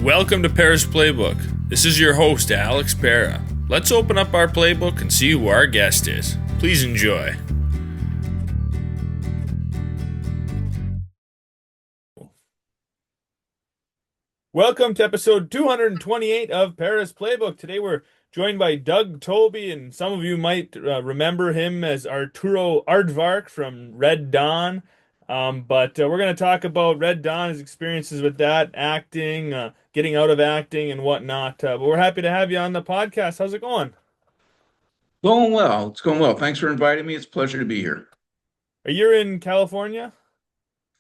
Welcome to Pera's Playbook. This is your host, Alex Pera. Let's open up our playbook and see who our guest is. Please enjoy. Welcome to episode 228 of Pera's Playbook. Today we're joined by Doug Toby, and some of you might remember him as Arturo Aardvark from Red Dawn. But we're going to talk about Red Dawn, his experiences with that, acting, getting out of acting, and whatnot. But we're happy to have you on the podcast. How's it going? Going well. It's going well. Thanks for inviting me. It's a pleasure to be here. Are you in California?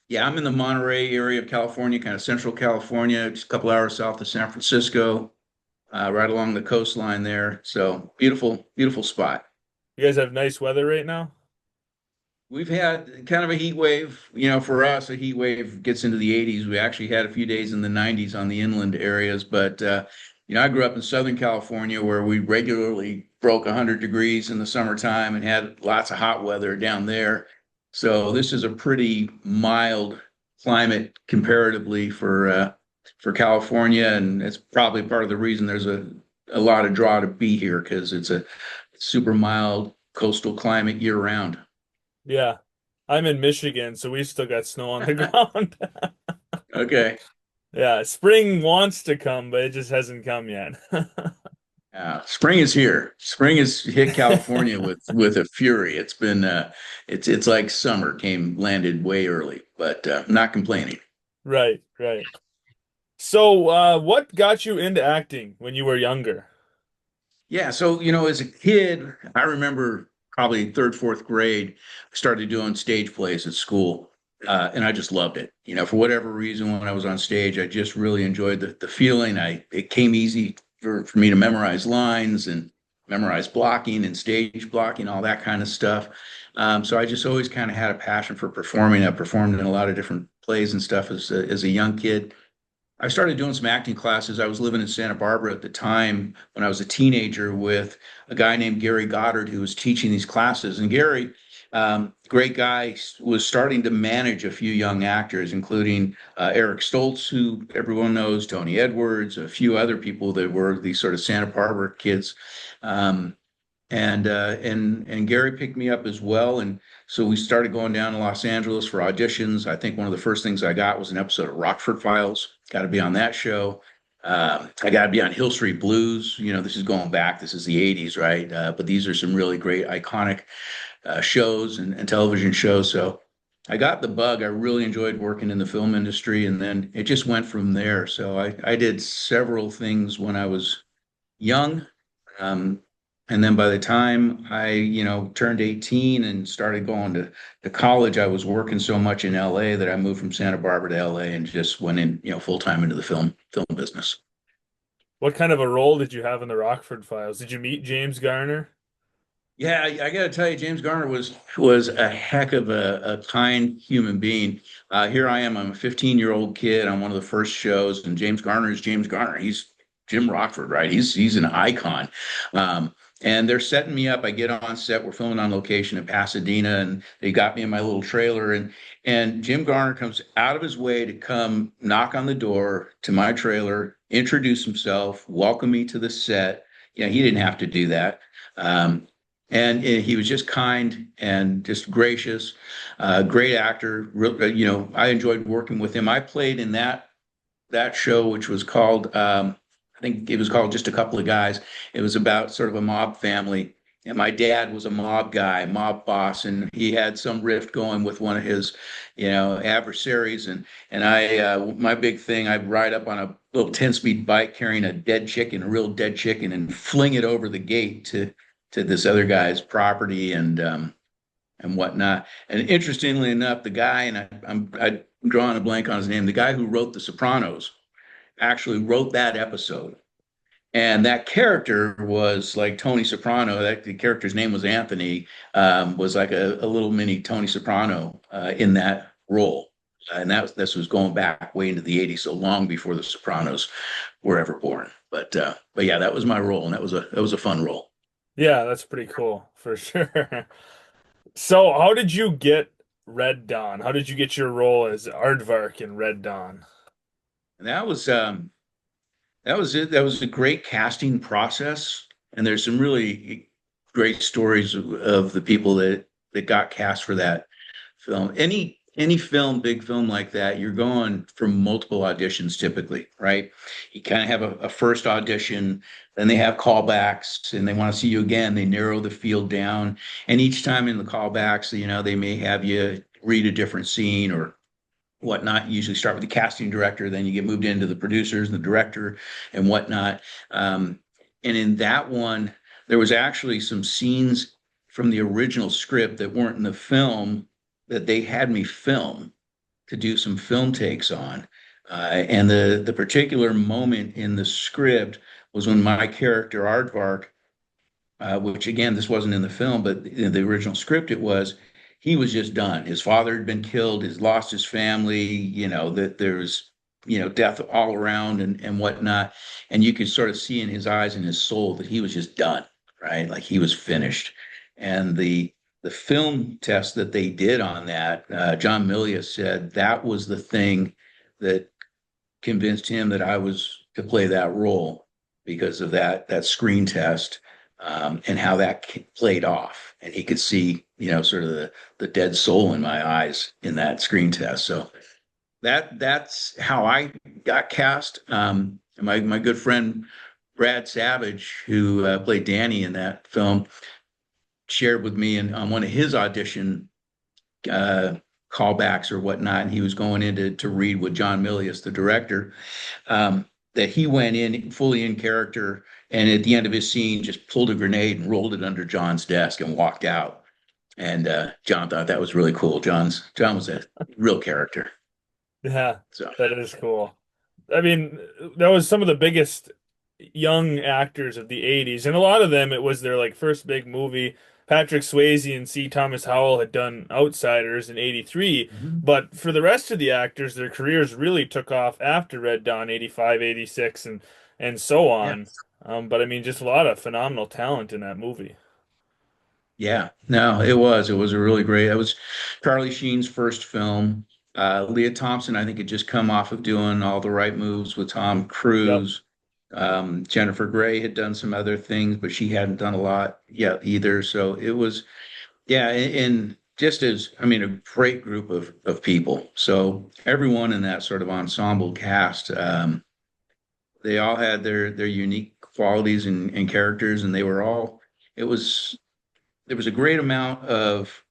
Yeah, I'm in the Monterey area of California, kind of central California, just a couple hours south of San Francisco, right along the coastline there. So beautiful, beautiful spot. You guys have nice weather right now? We've had kind of a heat wave. For us, a heat wave gets into the 80s. We actually had a few days in the 90s on the inland areas, but I grew up in Southern California where we regularly broke 100 degrees in the summertime and had lots of hot weather down there. So this is a pretty mild climate comparatively for California, and it's probably part of the reason there's a lot of draw to be here because it's a super mild coastal climate year round. Yeah. I'm in Michigan, so we still got snow on the ground. Okay. Yeah, spring wants to come, but it just hasn't come yet. Spring is here. Spring has hit California with a fury. It's like summer came landed way early, but not complaining. Right, right. So, what got you into acting when you were younger? Yeah, so as a kid, I remember probably third, fourth grade, I started doing stage plays at school, and I just loved it. For whatever reason, when I was on stage, I just really enjoyed the feeling. It came easy for me to memorize lines and memorize blocking and stage blocking, all that kind of stuff. So I just always kind of had a passion for performing. I performed in a lot of different plays and stuff as a young kid. I started doing some acting classes. I was living in Santa Barbara at the time when I was a teenager with a guy named Gary Goddard who was teaching these classes. And Gary, great guy, was starting to manage a few young actors, including Eric Stoltz, who everyone knows, Tony Edwards, a few other people that were these sort of Santa Barbara kids. Um, and Gary picked me up as well, and so we started going down to Los Angeles for auditions. I think one of the first things I got was an episode of Rockford Files. Got to be on that show. I got to be on Hill Street Blues. This is going back. This is the '80s, right? But these are some really great, iconic shows and television shows. So I got the bug. I really enjoyed working in the film industry, and then it just went from there. So I did several things when I was young. Um, and then by the time I, turned 18 and started going to college, I was working so much in LA that I moved from Santa Barbara to LA and just went in, full time into the film business. What kind of a role did you have in the Rockford Files? Did you meet James Garner? Yeah, I got to tell you, James Garner was a heck of a kind human being. Here I am, I'm a 15-year-old kid on one of the first shows, and James Garner is James Garner. He's Jim Rockford, right? He's an icon. And they're setting me up. I get on set. We're filming on location in Pasadena, and they got me in my little trailer. And Jim Garner comes out of his way to come knock on the door to my trailer, introduce himself, welcome me to the set. He didn't have to do that. Um, and he was just kind and just gracious, great actor. I enjoyed working with him. I played in that show, which was called I think it was called Just a Couple of Guys. It was about sort of a mob family. And my dad was a mob guy, mob boss, and he had some rift going with one of his, adversaries. And my big thing, I'd ride up on a little 10-speed bike carrying a dead chicken, a real dead chicken, and fling it over the gate to this other guy's property and whatnot. And interestingly enough, the guy, and I'm drawing a blank on his name, the guy who wrote The Sopranos actually wrote that episode. And that character was like Tony Soprano. That the character's name was Anthony. Was like a little mini Tony Soprano in that role. And this was going back way into the '80s, so long before the Sopranos were ever born. But yeah, that was my role, and that was a fun role. Yeah, that's pretty cool for sure. So, how did you get Red Dawn? How did you get your role as Aardvark in Red Dawn? And that was that was it. That was a great casting process, and there's some really great stories of the people that got cast for that film. Any film, big film like that, you're going for multiple auditions typically, right? You kind of have a first audition, then they have callbacks, and they want to see you again. They narrow the field down, and each time in the callbacks, they may have you read a different scene or whatnot. You usually start with the casting director, then you get moved into the producers and the director and whatnot. Um, and in that one, there was actually some scenes from the original script that weren't in the film that they had me film to do some film takes on. And the particular moment in the script was when my character Aardvark, which again, this wasn't in the film, but in the original script, it was he was just done. His father had been killed, he's lost his family, that there's, death all around and whatnot. And you could sort of see in his eyes and his soul that he was just done, right? Like he was finished. And the film test that they did on that, John Milius said that was the thing that convinced him that I was to play that role because of that screen test, and how that played off. And he could see, sort of the dead soul in my eyes in that screen test. So that's how I got cast. My good friend Brad Savage, who played Danny in that film, shared with me and on one of his audition uh, callbacks or whatnot, and he was going in to read with John Milius, the director, that he went in fully in character, and at the end of his scene, just pulled a grenade and rolled it under John's desk and walked out. And John thought that was really cool. John was a real character. Yeah, So that is cool. I mean, that was some of the biggest young actors of the 80s, and a lot of them it was their like first big movie. Patrick Swayze and C. Thomas Howell had done Outsiders in 83, mhm. but for the rest of the actors, their careers really took off after Red Dawn 85, 86, and so Yeah, on. But I mean, just a lot of phenomenal talent in that movie. yeah. No, it was a really great. It was Charlie Sheen's first film. Leah Thompson, I think, had just come off of doing All the Right Moves with Tom Yep. Cruise. Jennifer Grey had done some other things, but she hadn't done a lot yet either. So it was, yeah, and just as, I mean, a great group of people. So everyone in that sort of ensemble cast, they all had their unique qualities and characters, and they were all. It was there was a great amount of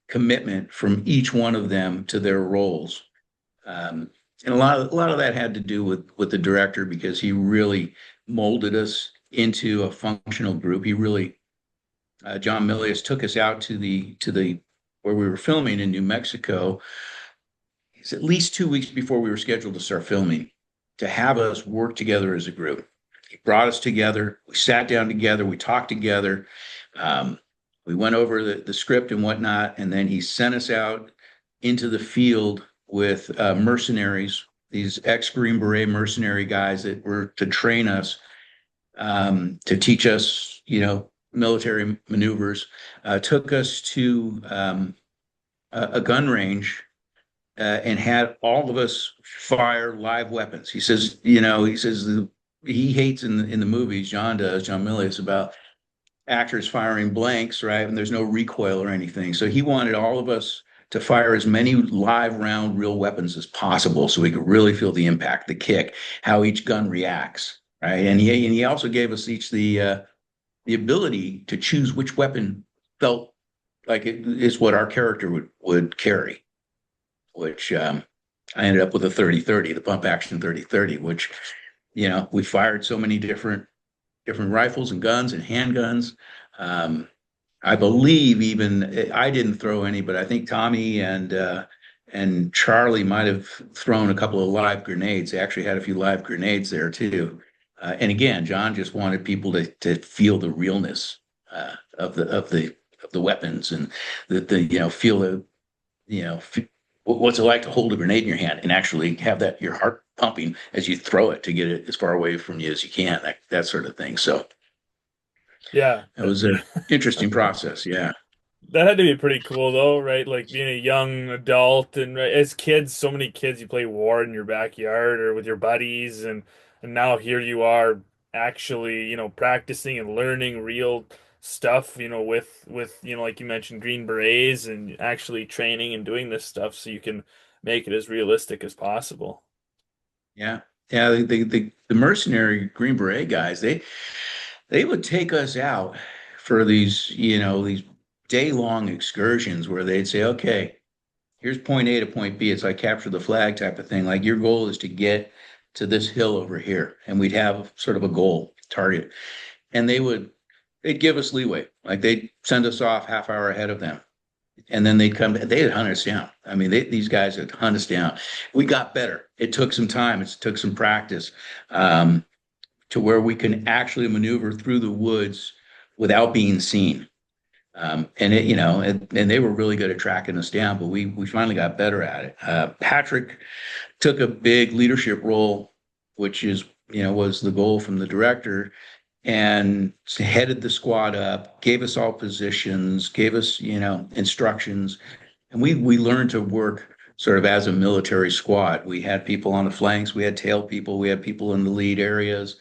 commitment from each one of them to their roles. And a lot of that had to do with the director because he really molded us into a functional group. He really John Milius took us out to the where we were filming in New Mexico. It's at least 2 weeks before we were scheduled to start filming to have us work together as a group. He brought us together. We sat down together. We talked together. Um, we went over the script and whatnot, and then he sent us out into the field with mercenaries, these ex-Green Beret mercenary guys that were to train us, to teach us, military maneuvers. Took us to a gun range, and had all of us fire live weapons. He says he hates in the movies, John Milius, about actors firing blanks, right? And there's no recoil or anything. So he wanted all of us to fire as many live round real weapons as possible so we could really feel the impact, the kick, how each gun reacts, right? And he also gave us each the ability to choose which weapon felt like it is what our character would carry, which I ended up with a 30-30, the pump action 30-30, which, we fired so many different rifles and guns and handguns. Um, I believe even I didn't throw any, but I think Tommy and Charlie might have thrown a couple of live grenades. They actually had a few live grenades there too. And again, John just wanted people to feel the realness of the weapons and the feel the what's it like to hold a grenade in your hand and actually have that your heart pumping as you throw it to get it as far away from you as you can, that sort of thing. So Yeah. it was an interesting process. Yeah. That had to be pretty cool though, right? Like being a young adult and right, as kids, so many kids you play war in your backyard or with your buddies and and now here you are actually, practicing and learning real stuff, with, like you mentioned, Green Berets and actually training and doing this stuff so you can make it as realistic as possible. Yeah. Yeah, the mercenary Green Beret guys, they would take us out for these day-long excursions where they'd say, okay, here's point A to point B. It's like capture the flag type of thing. Like your goal is to get to this hill over here. And we'd have sort of a goal target. And they'd give us leeway. Like they'd send us off half hour ahead of them. And then they'd hunt us down. I mean, these guys had hunt us down. We got better. It took some time. It took some practice to where we can actually maneuver through the woods without being seen. And they were really good at tracking us down, but we finally got better at it. Patrick took a big leadership role, which was the goal from the director, and headed the squad up, gave us all positions, gave us instructions, and we learned to work sort of as a military squad. We had people on the flanks, we had tail people, we had people in the lead areas.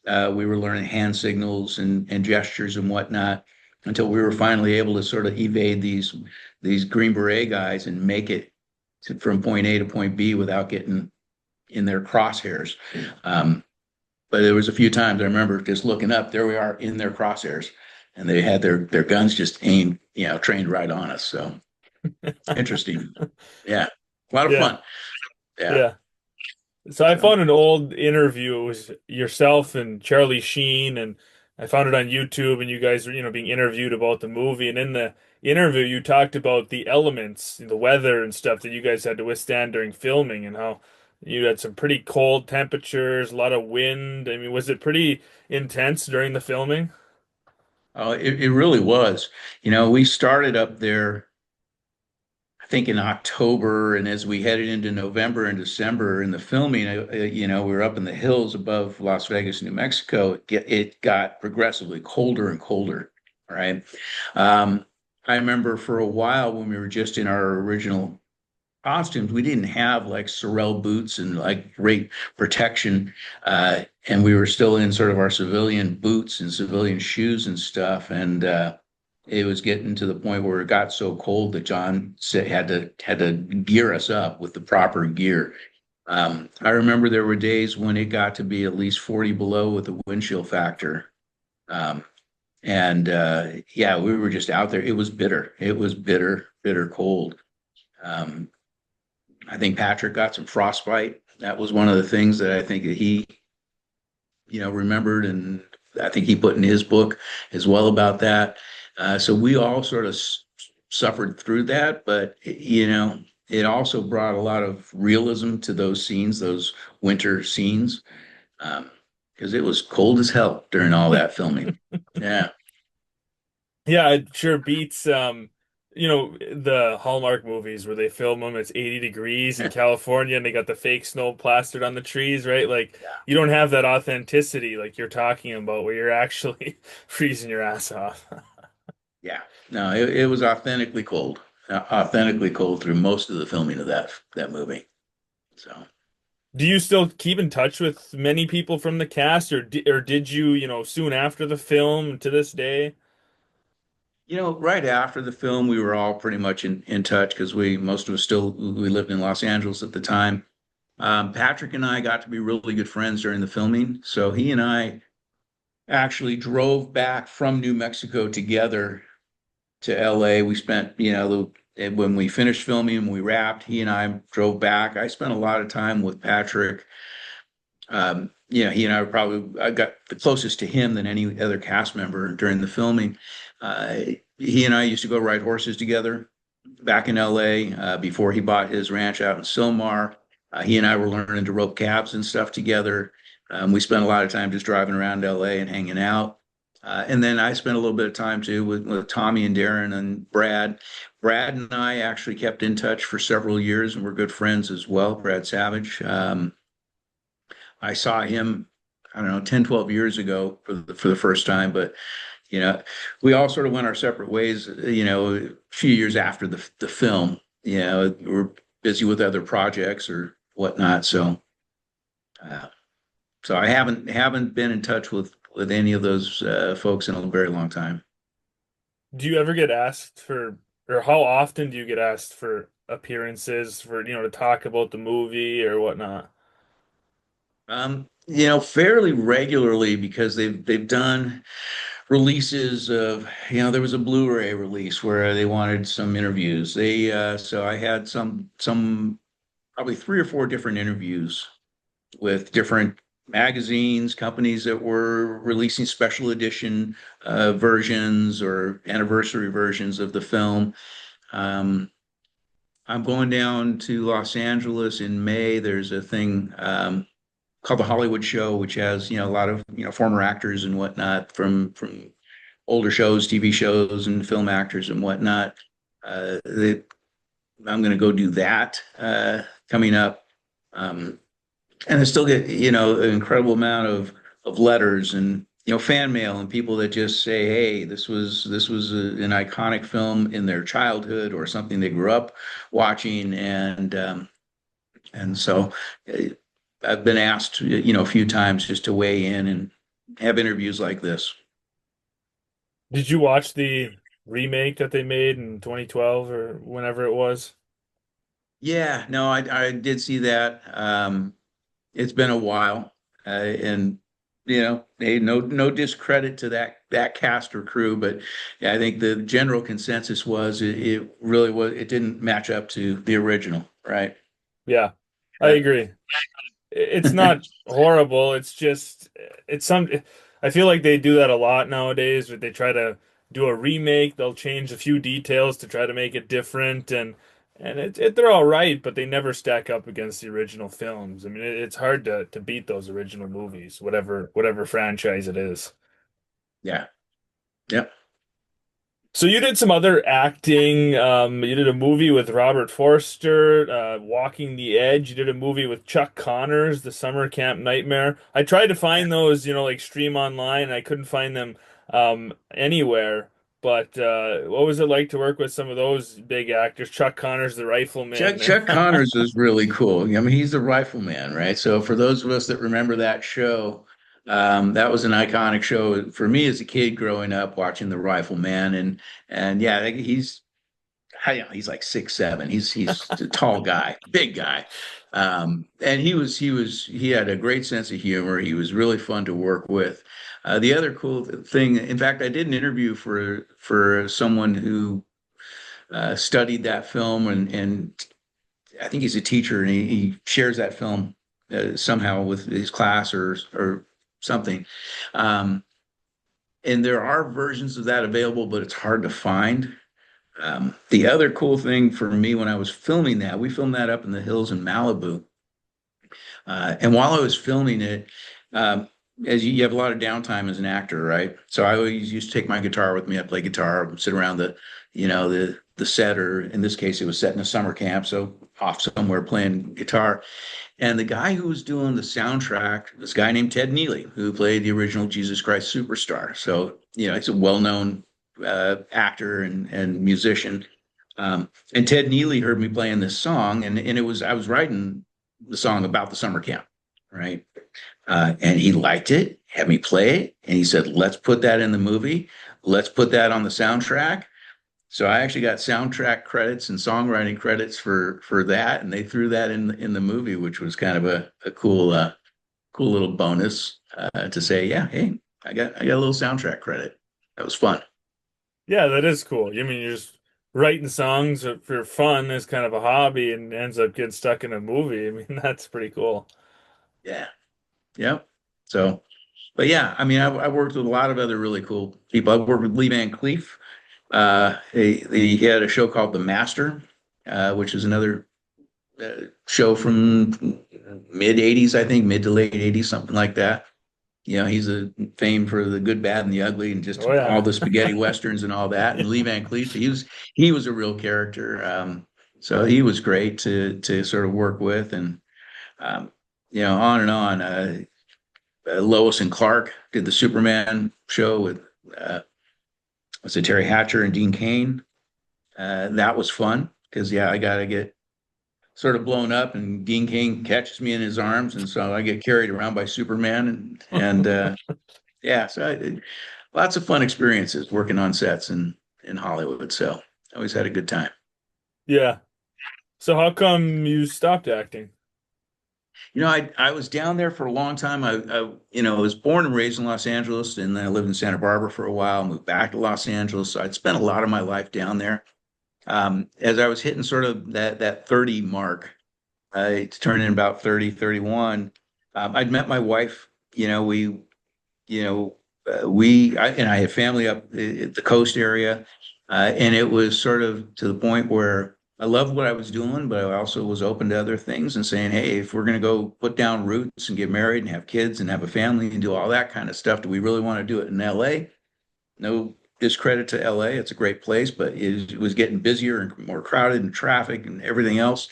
We were learning hand signals and gestures and whatnot until we were finally able to sort of evade these Green Beret guys and make it from point A to point B without getting in their crosshairs. But there was a few times I remember just looking up, there we are in their crosshairs, and they had their guns just aimed, trained right on us. So interesting. Yeah. A lot of Yeah, fun. Yeah. yeah. So I So, found an old interview. It was yourself and Charlie Sheen, and I found it on YouTube. And you guys were, being interviewed about the movie. And in the interview, you talked about the elements, the weather and stuff that you guys had to withstand during filming, and how you had some pretty cold temperatures, a lot of wind. I mean, was it pretty intense during the filming? it really was. We started up there, I think in October, and as we headed into November and December in the filming, we were up in the hills above Las Vegas, New Mexico. It got progressively colder and colder. All right. Um, I remember for a while when we were just in our original costumes, we didn't have like Sorel boots and like great protection. And we were still in sort of our civilian boots and civilian shoes and stuff. And it was getting to the point where it got so cold that John said, had to gear us up with the proper gear. I remember there were days when it got to be at least 40 below with the wind chill factor. Um, and yeah, we were just out there. It was bitter. It was bitter, bitter cold. Um, I think Patrick got some frostbite. That was one of the things that I think that he, remembered, and I think he put in his book as well about that. So we all sort of suffered through that, but it also brought a lot of realism to those scenes, those winter scenes, because it was cold as hell during all that filming. Yeah. Yeah, it sure beats the Hallmark movies where they film them, it's 80 degrees in California and they got the fake snow plastered on the trees, right? Like you don't have that authenticity like you're talking about where you're actually freezing your ass off. Yeah. No, it was authentically cold through most of the filming of that movie. So. Do you still keep in touch with many people from the cast, or did you, soon after the film to this day? Right after the film, we were all pretty much in touch because most of us we lived in Los Angeles at the time. Patrick and I got to be really good friends during the filming. So he and I actually drove back from New Mexico together to LA. We spent, when we finished filming, we wrapped, he and I drove back. I spent a lot of time with Patrick. He and I got the closest to him than any other cast member during the filming. Uh, he and I used to go ride horses together back in LA before he bought his ranch out in Silmar. He and I were learning to rope cabs and stuff together. We spent a lot of time just driving around LA and hanging out. And then I spent a little bit of time too with Tommy and Darren and Brad. Brad and I actually kept in touch for several years and we're good friends as well, Brad Savage. I saw him, I don't know, 10, 12 years ago for the first time, but you know, we all sort of went our separate ways, a few years after the film. We were busy with other projects or whatnot. So, uh, So I haven't been in touch with any of those folks in a very long time. Do you ever get asked for, or how often do you get asked for appearances for, to talk about the movie or whatnot? Fairly regularly because they've done releases of, there was a Blu-ray release where they wanted some interviews. So I had some probably three or four different interviews with different magazines, companies that were releasing special edition versions or anniversary versions of the film. Um, I'm going down to Los Angeles in May. There's a thing called the Hollywood Show, which has a lot of former actors and whatnot from older shows, TV shows, and film actors and whatnot. I'm going to go do that coming up. Um, and I still get an incredible amount of letters and fan mail and people that just say, hey, this was an iconic film in their childhood or something they grew up watching, and so uh, I've been asked a few times just to weigh in and have interviews like this. Did you watch the remake that they made in 2012 or whenever it was? Yeah, no, I did see that. It's been a while, and hey, no discredit to that cast or crew, but yeah, I think the general consensus was it really was it didn't match up to the original, right? Yeah, I Uh, agree. It's not horrible. It's just it's some. I feel like they do that a lot nowadays. Where they try to do a remake, they'll change a few details to try to make it different, and they're all right, but they never stack up against the original films. I mean, it's hard to beat those original movies, whatever franchise it is. yeah, yeah. So you did some other acting. You did a movie with Robert Forster, Walking the Edge. You did a movie with Chuck Connors, The Summer Camp Nightmare. I tried to find those, like stream online, and I couldn't find them anywhere. But what was it like to work with some of those big actors? Chuck Connors, the Chuck Rifleman. Chuck Connors is really cool. I mean, he's the rifleman, right? So for those of us that remember that show, that was an iconic show for me as a kid growing up watching the Rifleman, and yeah, like, he's like 6'7". He's a tall guy, big guy, and he had a great sense of humor. He was really fun to work with. The other cool thing, in fact, I did an interview for someone who studied that film and I think he's a teacher and he shares that film somehow with his class or something. Um, and there are versions of that available, but it's hard to find. The other cool thing for me when I was filming that, we filmed that up in the hills in Malibu. And while I was filming it, um, as you have a lot of downtime as an actor, right? So I always used to take my guitar with me. I play guitar, sit around the set, or in this case, it was set in a summer camp, so off somewhere playing guitar. And the guy who was doing the soundtrack, this guy named Ted Neely, who played the original Jesus Christ Superstar. So he's a well-known actor and musician. And Ted Neely heard me playing this song, and it was I was writing the song about the summer camp, right? And he liked it, had me play it, and he said, "Let's put that in the movie. Let's put that on the soundtrack." So I actually got soundtrack credits and songwriting credits for that, and they threw that in the movie, which was kind of a cool little bonus to say, yeah, hey, I got a little soundtrack credit. That was fun. Yeah, that is cool. I mean, you're just writing songs for fun as kind of a hobby and ends up getting stuck in a movie. I mean, that's pretty cool. Yeah, yeah. So, but yeah, I mean, I worked with a lot of other really cool people. I worked with Lee Van Cleef. He had a show called The Master, which is another show from mid 80s, I think, mid to late 80s, something like that. He's a famed for the good, bad, and the ugly, and just Oh all yeah. the spaghetti westerns and all that. And Lee Van Cleef, he was a real character. So he was great to sort of work with, and um, on and on. Lois and Clark did the Superman show with uh, was it Terry Hatcher and Dean Cain. That was fun because yeah, I got to get sort of blown up, and Dean King catches me in his arms, and so I get carried around by Superman, and yeah, so lots of fun experiences working on sets in Hollywood. So I always had a good time. Yeah. So how come you stopped acting? I was down there for a long time. I was born and raised in Los Angeles, and then I lived in Santa Barbara for a while, moved back to Los Angeles. So I'd spent a lot of my life down there. As I was hitting sort of that 30 mark, it's turning about 30, 31. I'd met my wife. You know, I had family up at the coast area, and it was sort of to the point where I loved what I was doing, but I also was open to other things and saying, hey, if we're going to go put down roots and get married and have kids and have a family and do all that kind of stuff, do we really want to do it in LA? No discredit to LA. It's a great place, but it was getting busier and more crowded and traffic and everything else.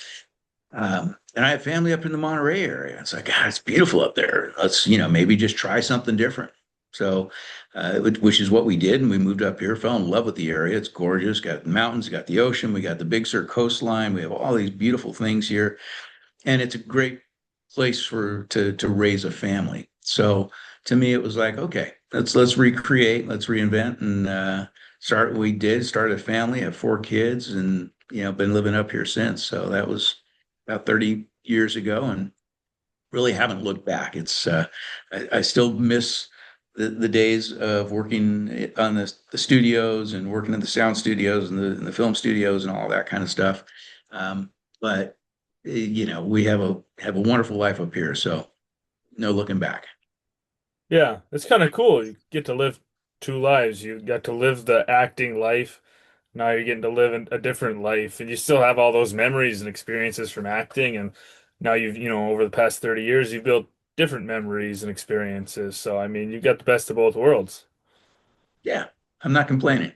And I have family up in the Monterey area. It's like, God, it's beautiful up there. Let's, maybe just try something different. So, which is what we did. And we moved up here, fell in love with the area. It's gorgeous. Got the mountains, got the ocean, we got the Big Sur coastline. We have all these beautiful things here. And it's a great place to raise a family. So to me, it was like, okay, let's recreate, let's reinvent, and start. We did start a family, have four kids, and been living up here since. So that was about 30 years ago, and really haven't looked back. I still miss the days of working on the studios and working in the sound studios and the film studios and all that kind of stuff. But we have a wonderful life up here, so no looking back. Yeah, it's kind of cool. You get to live two lives. You got to live the acting life. Now you're getting to live a different life, and you still have all those memories and experiences from acting. And now over the past 30 years, you've built different memories and experiences. So, I mean, you've got the best of both worlds. Yeah, I'm not complaining.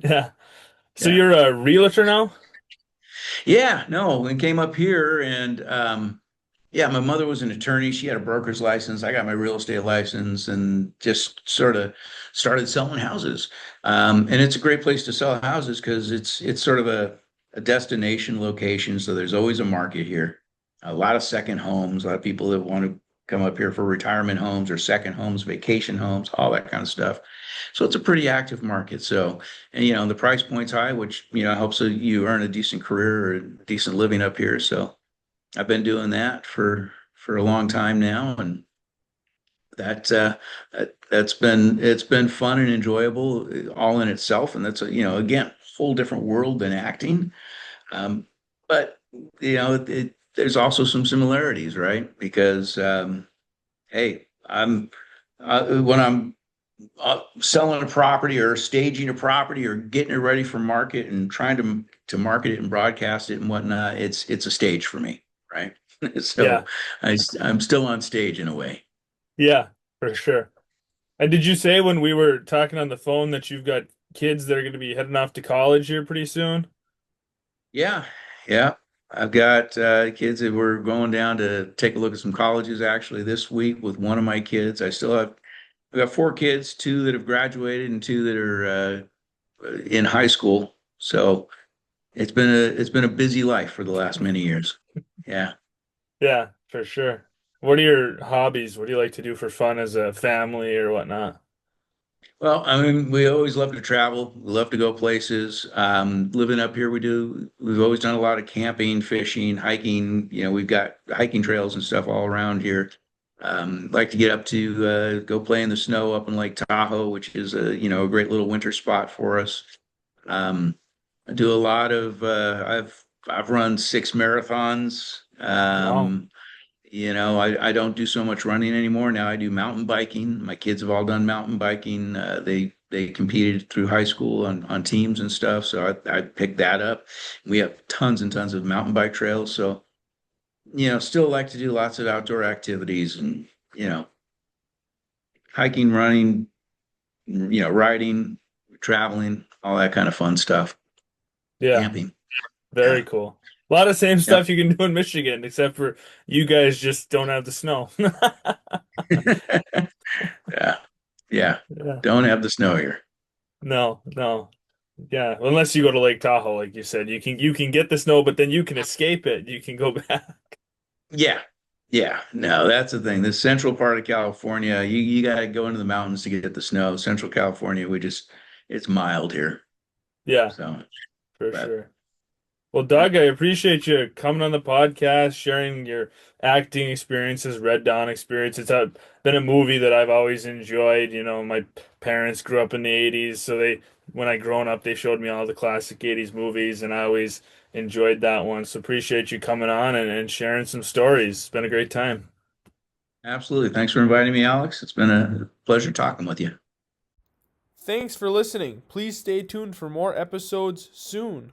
Yeah. So Yeah. you're a realtor now? Yeah, no, and came up here and yeah, my mother was an attorney. She had a broker's license. I got my real estate license and just sort of started selling houses. And it's a great place to sell houses because it's sort of a destination location. So there's always a market here. A lot of second homes, a lot of people that want to come up here for retirement homes or second homes, vacation homes, all that kind of stuff. So it's a pretty active market. So, and the price point's high, which helps you earn a decent career or a decent living up here. So I've been doing that for a long time now, and that it's been fun and enjoyable all in itself. And that's again, whole different world than acting. But there's also some similarities, right? Because hey, when I'm selling a property or staging a property or getting it ready for market and trying to market it and broadcast it and whatnot, it's a stage for me, right? So Yeah. I'm still on stage in a way. Yeah, for sure. And did you say when we were talking on the phone that you've got kids that are going to be heading off to college here pretty soon? Yeah, yeah. I've got kids that were going down to take a look at some colleges actually this week with one of my kids. I've got four kids, two that have graduated and two that are in high school. So it's been a busy life for the last many years. Yeah. Yeah, for sure. What are your hobbies? What do you like to do for fun as a family or whatnot? Well, I mean, we always love to travel. We love to go places. Living up here, we've always done a lot of camping, fishing, hiking. We've got hiking trails and stuff all around here. Like to get up to go play in the snow up in Lake Tahoe, which is a great little winter spot for us. Um, I do a lot of I've run six marathons. Wow. I don't do so much running anymore. Now I do mountain biking. My kids have all done mountain biking. They competed through high school on teams and stuff. So I picked that up. We have tons and tons of mountain bike trails. So, still like to do lots of outdoor activities and, you know, hiking, running, riding, traveling, all that kind of fun stuff. Yeah, Camping. very Yeah. cool. A lot of same Yep. stuff you can do in Michigan, except for you guys just don't have the snow. Yeah. Yeah. Yeah. Don't have the snow here. No, no. Yeah, unless you go to Lake Tahoe, like you said, you can get the snow, but then you can escape it. You can go back. Yeah. Yeah. No, that's the thing. The central part of California, you got to go into the mountains to get the snow. Central California, it's mild here. Yeah, So, for but sure. Well, yeah, Doug, I appreciate you coming on the podcast, sharing your acting experiences, Red Dawn experience. Been a movie that I've always enjoyed. My parents grew up in the 80s, so when I grown up, they showed me all the classic 80s movies, and I always enjoyed that one. So appreciate you coming on and sharing some stories. It's been a great time. absolutely. Thanks for inviting me, Alex. It's been a pleasure talking with you. Thanks for listening. Please stay tuned for more episodes soon.